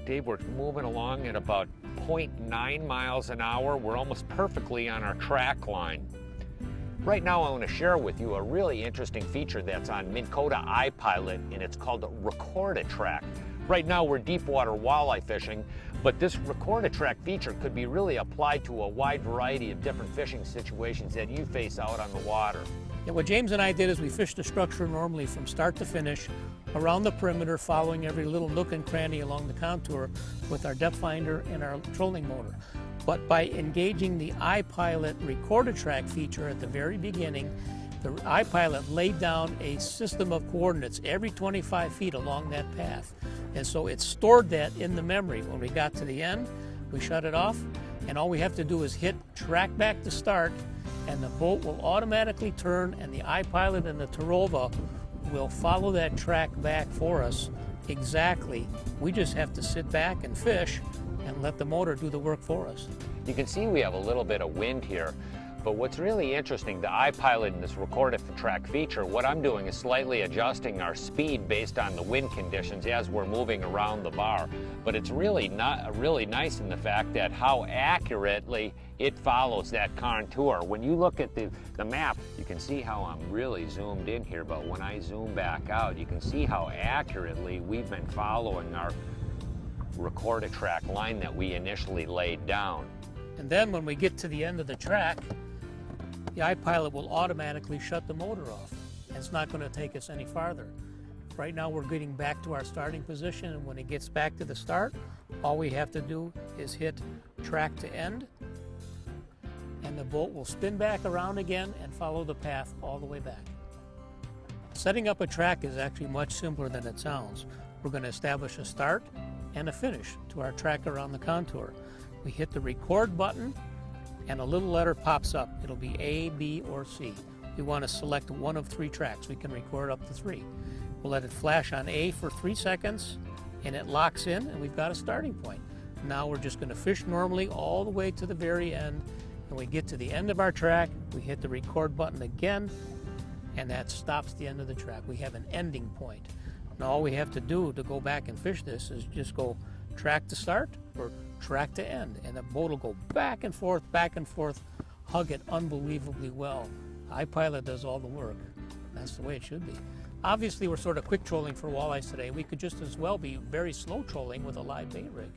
Dave, we're moving along at about 0.9 miles an hour. We're almost perfectly on our track line. Right now I want to share with you a really interesting feature that's on Minnkota iPilot, and it's called Record a Track. Right now we're deep water walleye fishing, but this Record a Track feature could be really applied to a wide variety of different fishing situations that you face out on the water. Yeah, what James and I did is we fished the structure normally from start to finish, around the perimeter, following every little nook and cranny along the contour with our depth finder and our trolling motor. But by engaging the iPilot Record a Track feature at the very beginning, the iPilot laid down a system of coordinates every 25 feet along that path. And so it stored that in the memory. When we got to the end, we shut it off, and all we have to do is hit track back to start, and the boat will automatically turn, and the iPilot and the Tarova will follow that track back for us exactly. We just have to sit back and fish and let the motor do the work for us. You can see we have a little bit of wind here, but what's really interesting, the iPilot and this Record a Track feature, what I'm doing is slightly adjusting our speed based on the wind conditions as we're moving around the bar. But it's really nice in the fact that how accurately it follows that contour. When you look at the map, you can see how I'm really zoomed in here, but when I zoom back out, you can see how accurately we've been following our Record a Track line that we initially laid down. And then when we get to the end of the track, the iPilot will automatically shut the motor off. And it's not going to take us any farther. Right now we're getting back to our starting position, and when it gets back to the start, all we have to do is hit track to end, and the boat will spin back around again and follow the path all the way back. Setting up a track is actually much simpler than it sounds. We're going to establish a start and a finish to our track around the contour. We hit the record button and a little letter pops up. It'll be A, B, or C. We want to select one of 3 tracks. We can record up to 3. We'll let it flash on A for 3 seconds, and it locks in, and we've got a starting point. Now we're just going to fish normally all the way to the very end. When we get to the end of our track, we hit the record button again, and that stops the end of the track. We have an ending point. Now all we have to do to go back and fish this is just go track to start or track to end, and the boat will go back and forth, hug it unbelievably well. iPilot does all the work. That's the way it should be. Obviously we're sort of quick trolling for walleyes today. We could just as well be very slow trolling with a live bait rig.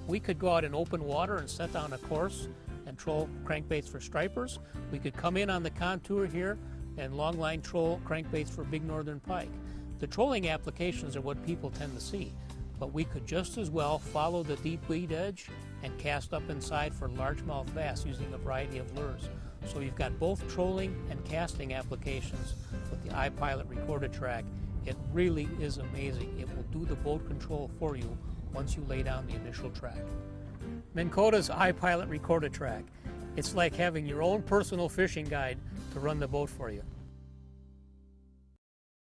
We could go out in open water and set down a course and troll crankbaits for stripers. We could come in on the contour here and long line troll crankbaits for big northern pike. The trolling applications are what people tend to see, but we could just as well follow the deep weed edge and cast up inside for largemouth bass using a variety of lures. So you've got both trolling and casting applications with the iPilot Record a Track. It really is amazing. It will do the boat control for you once you lay down the initial track. Minnkota's iPilot Record a Track. It's like having your own personal fishing guide to run the boat for you.